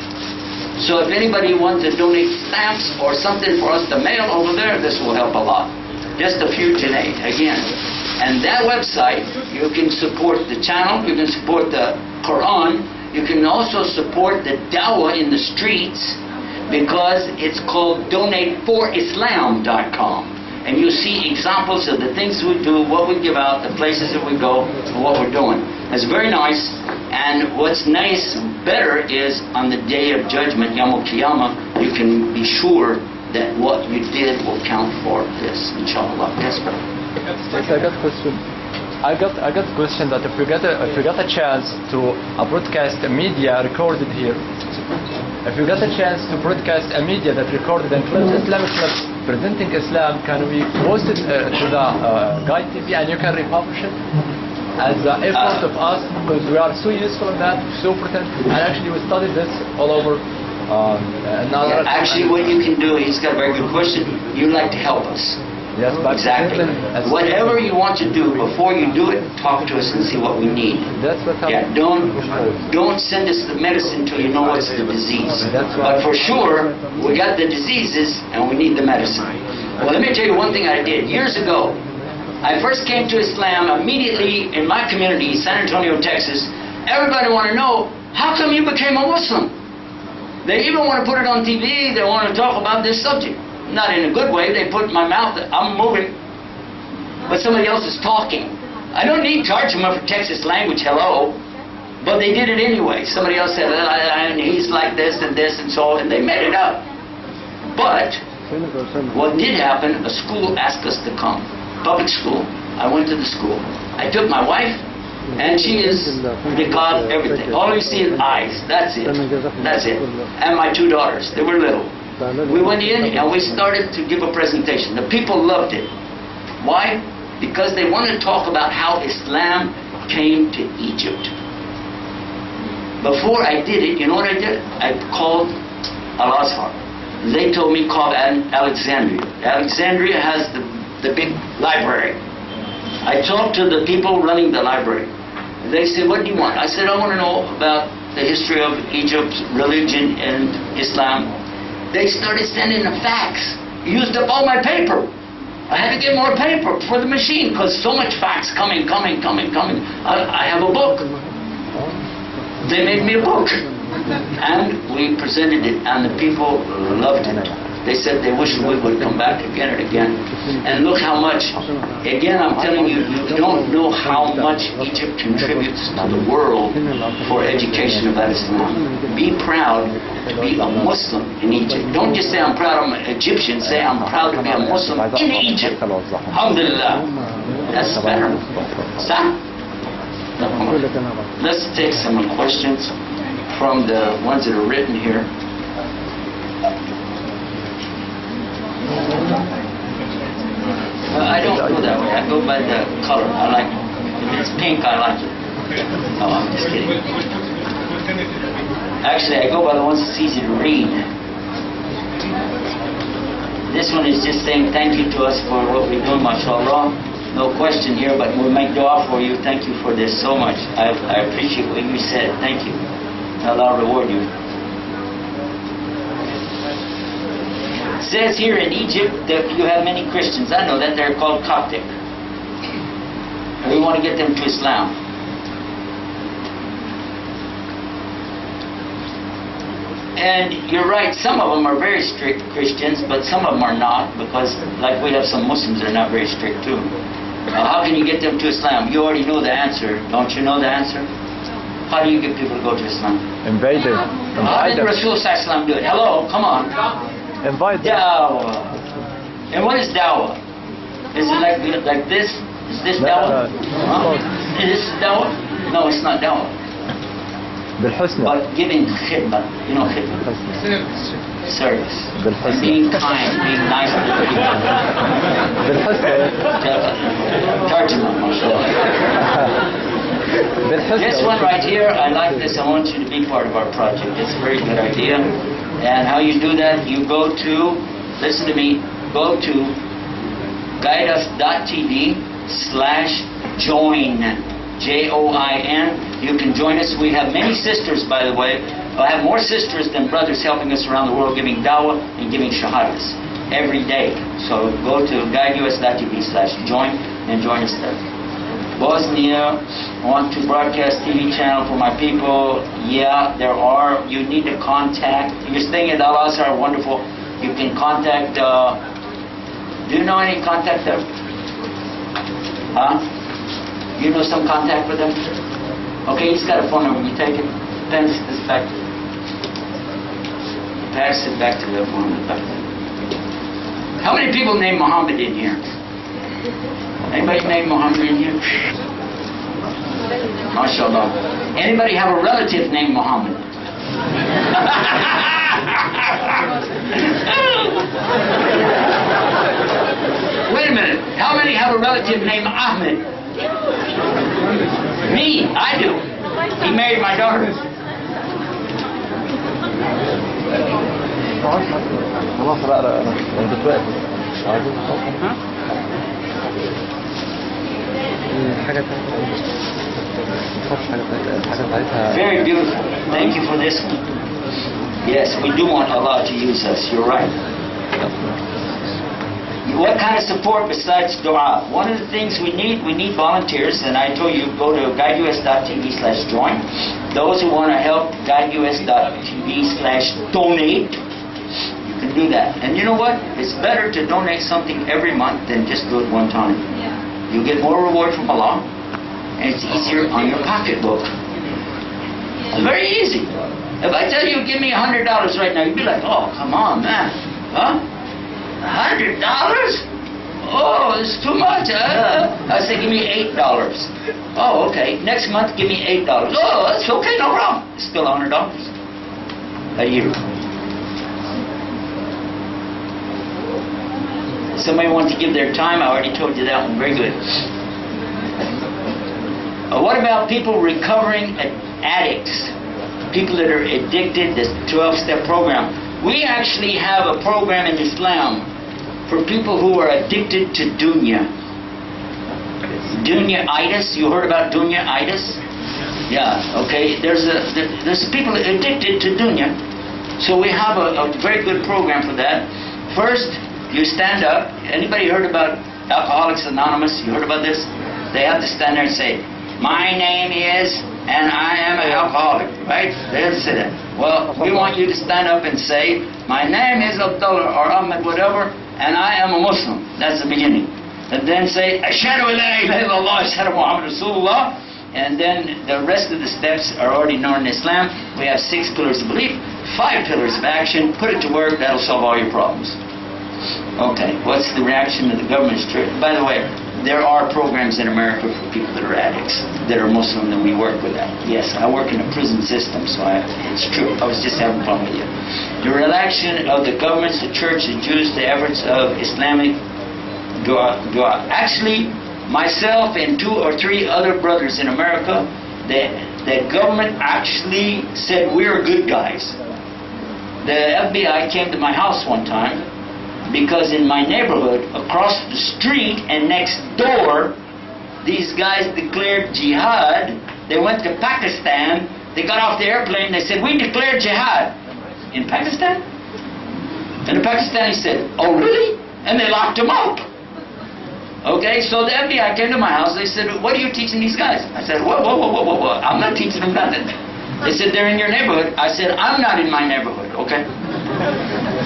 So if anybody wants to donate stamps or something for us to mail over there, this will help a lot. Just a few today, again. And that website, you can support the channel, you can support the Quran, you can also support the Da'wah in the streets, because it's called donateforislam.com. and you see examples of the things we do, what we give out, the places that we go, and what we're doing. It's very nice, and what's nice, better, is on the day of judgment, Yom Kiyama, you can be sure that what you did will count for this, inshallah. Yes, sir. Yes, I got a question. I got a question that if we get a chance to broadcast a media recorded here, if you get a chance to broadcast a media that recorded and filmed Islamic clips presenting Islam, can we post it to the Guide TV and you can republish it as the effort of us, because we are so useful in that, so important, and actually we studied this all over. Actually, what you can do, he's got a very good question. You'd like to help us. Yes, exactly. Whatever you want to do, before you do it, talk to us and see what we need. That's what happens. Yeah, don't send us the medicine until you know what's the disease. But for sure, we got the diseases and we need the medicine. Well, let me tell you one thing I did years ago. I first came to Islam immediately in my community, San Antonio, Texas. Everybody wanted to know, how come you became a Muslim? They even want to put it on TV. They want to talk about this subject. Not in a good way. They put in my mouth, I'm moving, but somebody else is talking. I don't need tarjuma for Texas language, hello, but they did it anyway. Somebody else said, and he's like this and so, and they made it up. But what did happen, a school asked us to come, public school. I went to the school. I took my wife, and she is niqab, everything. All you see is eyes, that's it. That's it. And my two daughters, they were little. We went in and we started to give a presentation. The people loved it. Why? Because they wanted to talk about how Islam came to Egypt. Before I did it, you know what I did? I called Al-Azhar. They told me call Alexandria. Alexandria has the big library. I talked to the people running the library. They said, what do you want? I said, I want to know about the history of Egypt's religion and Islam. They started sending the fax. Used up all my paper. I had to get more paper for the machine because so much fax coming. I have a book. They made me a book. And we presented it and the people loved it. They said they wish we would come back again and again. And look how much, again I'm telling you, you don't know how much Egypt contributes to the world for education about Islam. Be proud to be a Muslim in Egypt. Don't just say I'm proud I'm an Egyptian, say I'm proud to be a Muslim in Egypt. Alhamdulillah. That's better. Let's take some questions from the ones that are written here. I don't go that way. I go by the color. I like it. If it's pink, I like it. Oh, I'm just kidding. Actually, I go by the ones that's easy to read. This one is just saying thank you to us for what we're doing, mashallah. No question here, but we'll make dua for you. Thank you for this so much. I appreciate what you said. Thank you. Allah reward you. It says here in Egypt that you have many Christians. I know that they're called Coptic. We want to get them to Islam. And you're right, some of them are very strict Christians, but some of them are not, because like we have some Muslims that are not very strict too. How can you get them to Islam? You already know the answer. Don't you know the answer? How do you get people to go to Islam? Invade them. How did Rasul Sallallahu do it? Hello, come on. Invite them. Da'wah. And what is da'wah? Is it like this? Is this da'wah? Is this da'wah? No, it's not da'wah. بالحسنى. But giving khidmah, you know khidmah? Service. بالحسنى. Being kind, being nice to the people. بالحسنى. Tarjuma, mashallah. This one right here, I like this. I want you to be part of our project. It's a very good idea. And how you do that, you go to, listen to me, go to guideus.tv/join. Join. You can join us. We have many sisters, by the way. I have more sisters than brothers helping us around the world giving da'wah and giving shahadas every day. So go to guideus.tv/join and join us there. Bosnia, want to broadcast TV channel for my people. Yeah, there are. You need to contact. You're staying at Al-Azhar, wonderful. You can contact Do you know any contact there? Huh? You know some contact with them? Okay, he's got a phone number. You take it. Pass this back. Pass it back to the phone number. How many people named Muhammad in here? Anybody named Muhammad in here? MashaAllah. Anybody have a relative named Muhammad? Wait a minute. How many have a relative named Ahmed? Me. I do. He married my daughter. Very beautiful. Thank you for this one. Yes, we do want Allah to use us. You're right. What kind of support besides dua? One of the things we need volunteers, and I told you, go to guideus.tv/join. Those who want to help, guideus.tv/donate. You can do that. And you know what? It's better to donate something every month than just do it one time. You get more reward from Allah, and it's easier on your pocketbook. It's very easy. If I tell you, give me $100 right now, you'd be like, oh, come on, man. Huh? $100? Oh, it's too much. I say, give me $8. Oh, okay. Next month, give me $8. Oh, that's okay, no problem. It's still $100 a year. Somebody wants to give their time. I already told you that one. Very good. What about people recovering addicts? People that are addicted, this 12-step program. We actually have a program in Islam for people who are addicted to dunya. Dunya-itis. You heard about dunya-itis? Yeah, okay. There's people addicted to dunya. So we have a very good program for that. First, you stand up. Anybody heard about Alcoholics Anonymous? You heard about this? They have to stand there and say, my name is, and I am an alcoholic, right? They have to say that. Well, we want you to stand up and say, my name is Abdullah or Ahmed, whatever, and I am a Muslim. That's the beginning. And then say, Ashhadu la ilaha illallah, Ashhadu Muhammad Rasulullah. And then the rest of the steps are already known in Islam. We have 6 pillars of belief, 5 pillars of action. Put it to work, that'll solve all your problems. Okay, what's the reaction of the government's church? By the way, there are programs in America for people that are addicts, that are Muslim, and we work with that. Yes, I work in a prison system, so it's true. I was just having fun with you. The reaction of the governments, the church, the Jews, the efforts of Islamic dua. Actually, myself and 2 or 3 other brothers in America, the government actually said we're good guys. The FBI came to my house one time, because in my neighborhood, across the street and next door, these guys declared jihad. They went to Pakistan. They got off the airplane. They said, we declared jihad. In Pakistan? And the Pakistani said, oh, really? And they locked them up. Okay, so the FBI came to my house. They said, what are you teaching these guys? I said, whoa. I'm not teaching them nothing. They said, they're in your neighborhood. I said, I'm not in my neighborhood, okay?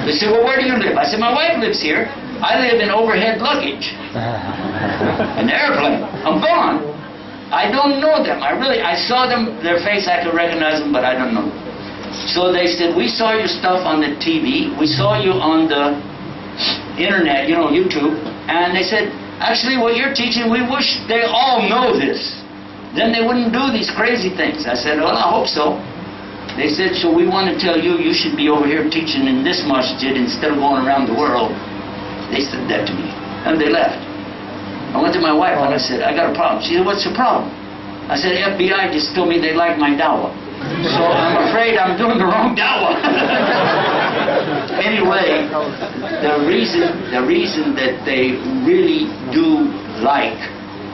They said, well, where do you live? I said, my wife lives here. I live in overhead luggage. An airplane. I'm gone. I don't know them. I saw them, their face, I could recognize them, but I don't know them. So they said, we saw your stuff on the TV. We saw you on the internet, YouTube. And they said, actually, what you're teaching, we wish they all know this. Then they wouldn't do these crazy things. I said, well, I hope so. They said, so we want to tell you, you should be over here teaching in this masjid instead of going around the world. They said that to me. And they left. I went to my wife and I said, I got a problem. She said, what's the problem? I said, FBI just told me they like my da'wah. So I'm afraid I'm doing the wrong da'wah. Anyway, the reason that they really do like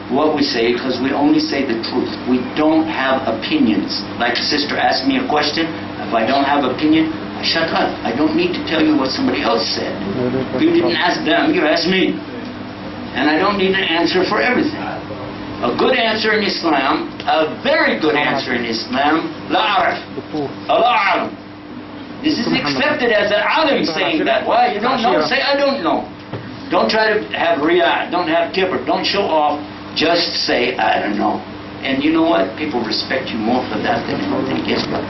what we say, because we only say the truth. We don't have opinions. Like the sister asked me a question. If I don't have opinion, I shut up. I don't need to tell you what somebody else said. You didn't ask them, you asked me. And I don't need an answer for everything. A good answer in Islam, a very good answer in Islam, la araf, Allah alam. This is accepted as an alim saying that. Why? You don't know? Say, I don't know. Don't try to have don't have kibber. Don't show off. Just say, I don't know. And you know what? People respect you more for that than anything. Yes, brother.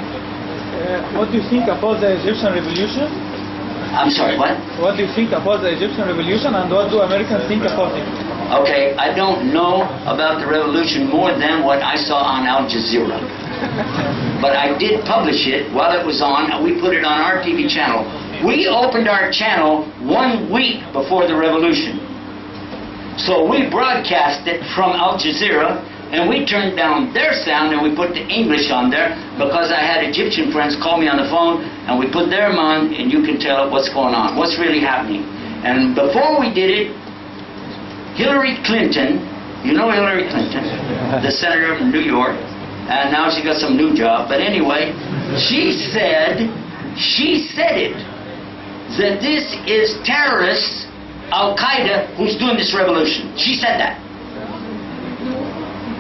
What do you think about the Egyptian revolution? I'm sorry, what? What do you think about the Egyptian revolution, and what do Americans think about it? Okay, I don't know about the revolution more than what I saw on Al Jazeera. But I did publish it while it was on, and we put it on our TV channel. We opened our channel 1 week before the revolution. So we broadcast it from Al Jazeera, and we turned down their sound and we put the English on there because I had Egyptian friends call me on the phone, and we put them on, and you can tell what's going on, what's really happening. And before we did it, Hillary Clinton, you know Hillary Clinton, the senator from New York, and now she got some new job, but anyway, she said it, that this is terrorists, Al-Qaeda, who's doing this revolution. She said that.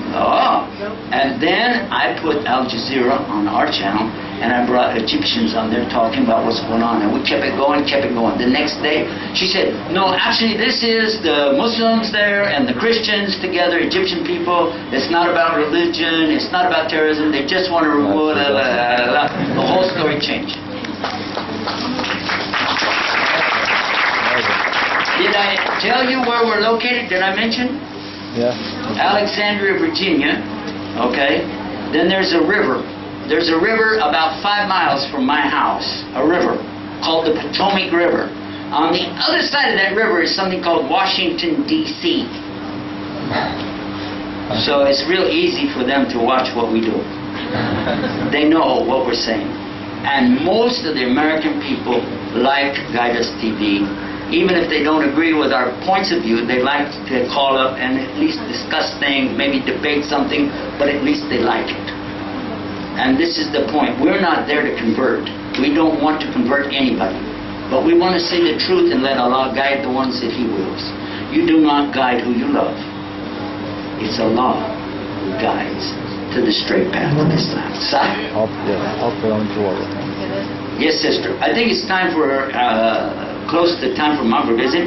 Oh, and then I put Al Jazeera on our channel, and I brought Egyptians on there talking about what's going on, and we kept it going. The next day, she said, no, actually this is the Muslims there and the Christians together, Egyptian people. It's not about religion, it's not about terrorism, they just want to remove the whole story changed. Did I tell you where we're located? Did I mention? Yeah. Alexandria, Virginia. Okay. Then there's a river. There's a river about 5 miles from my house. A river called the Potomac River. On the other side of that river is something called Washington, D.C. So it's real easy for them to watch what we do. They know what we're saying. And most of the American people like Guide Us TV. Even if they don't agree with our points of view, they like to call up and at least discuss things, maybe debate something, but at least they like it. And this is the point. We're not there to convert. We don't want to convert anybody. But we want to say the truth and let Allah guide the ones that He wills. You do not guide who you love. It's Allah who guides to the straight path of Islam. Yes, sister. I think it's time for close to the time for Maghrib, is it?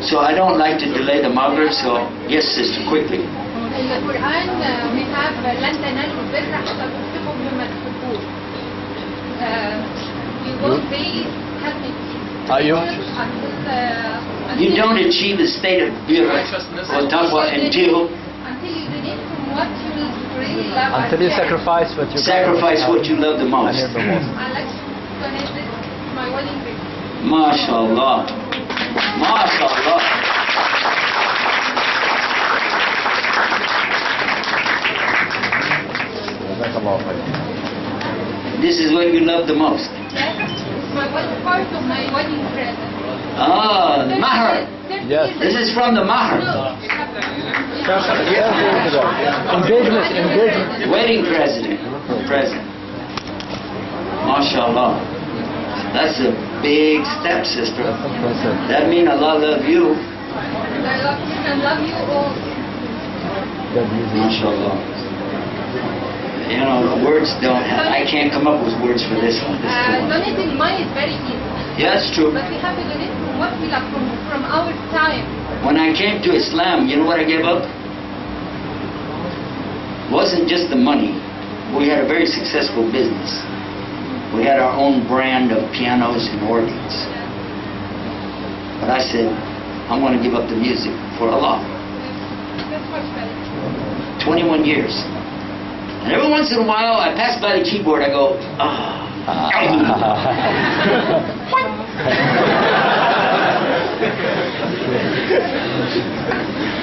So I don't like to delay the Maghrib, so yes, sister, quickly. In the Quran, we have لن تنالوا البر حتى تنفقوا مما تحبون. We won't be happy. You don't achieve the state of birr or taqwa until you donate from what you really love. Until you sacrifice what you love the most. I'd like to donate this to my wedding ring. MashaAllah. MashaAllah. This is what you love the most. Yes, my part of my wedding present. Ah, the mahar. Yes. This is from the mahar. Engagement. Wedding present. MashaAllah. That's a big step, sister. That means Allah love you. And I love you and love you all. MashaAllah. You know, words don't have, I can't come up with words for this one. Donating money is very easy. Yeah, that's true. But we have to donate from what we love, from our time. When I came to Islam, you know what I gave up? It wasn't just the money. We had a very successful business. We had our own brand of pianos and organs. But I said, I'm going to give up the music for Allah. 21 years. And every once in a while, I pass by the keyboard, I go,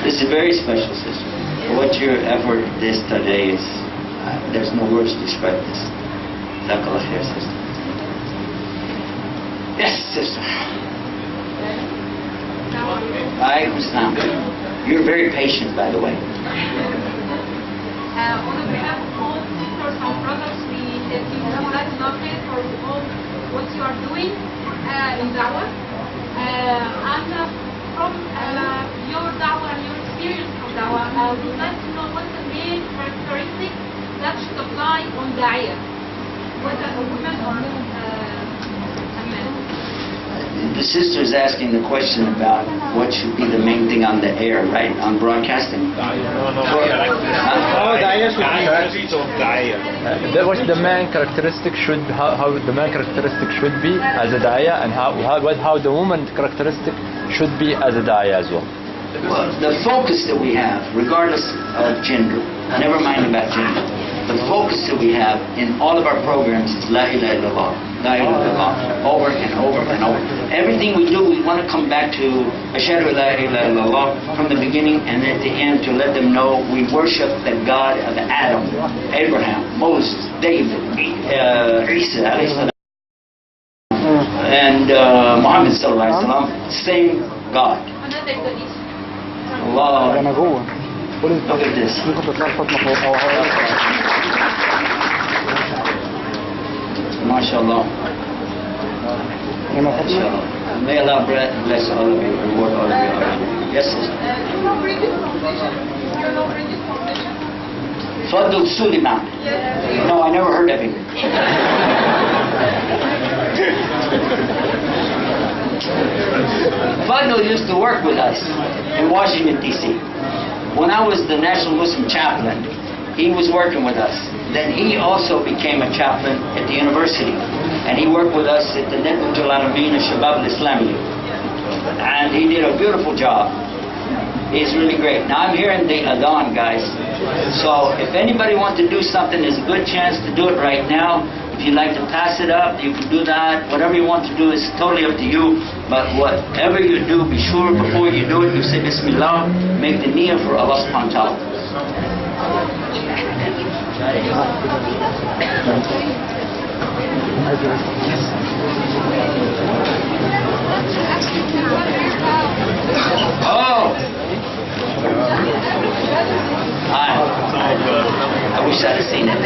This is very special, sister. What your effort this today is, there's no words to describe this. Jazakallah khair, sister. Yes, sister. Alaikum salam. You're very patient, by the way. On behalf of all sisters and brothers, we give you much for all what you are doing in Da'wah. And from your Da'wah and your experience from Da'wah, I would like to know what's the main characteristic that should apply on Da'iyah, whether a woman or a man. the sister is asking the question about what should be the main thing on the air, right? On broadcasting. What the main characteristic should how the main characteristic should be as a da'iya, and how the woman characteristic should be as a da'iya as well. Well, the focus that we have, regardless of gender, never mind about gender, the focus that we have in all of our programs is La ilaha illallah, La ilaha illallah, over and over and over. Everything we do, we want to come back to Ashhadu la ilaha illallah from the beginning and at the end to let them know we worship the God of Adam, Abraham, Moses, David, Isa, and Muhammad sallallahu alaihi wasallam, same God. Allah. Look at this. MashaAllah. MashaAllah. May Allah bless all of you, reward all of you. Yes, sister. Fadl Suleiman. No, I never heard of him. Fadl used to work with us in Washington, D.C. When I was the National Muslim Chaplain, he was working with us. Then he also became a chaplain at the university. And he worked with us at the Network Al-Alameen Shabab al-Islamiyya. And he did a beautiful job. He's really great. Now I'm hearing the adhan, guys. So if anybody wants to do something, there's a good chance to do it right now. If you'd like to pass it up, you can do that. Whatever you want to do is totally up to you. But whatever you do, be sure before you do it, you say Bismillah, make the niyyah for Allah subhanahu wa ta'ala. Oh! I wish I'd have seen it.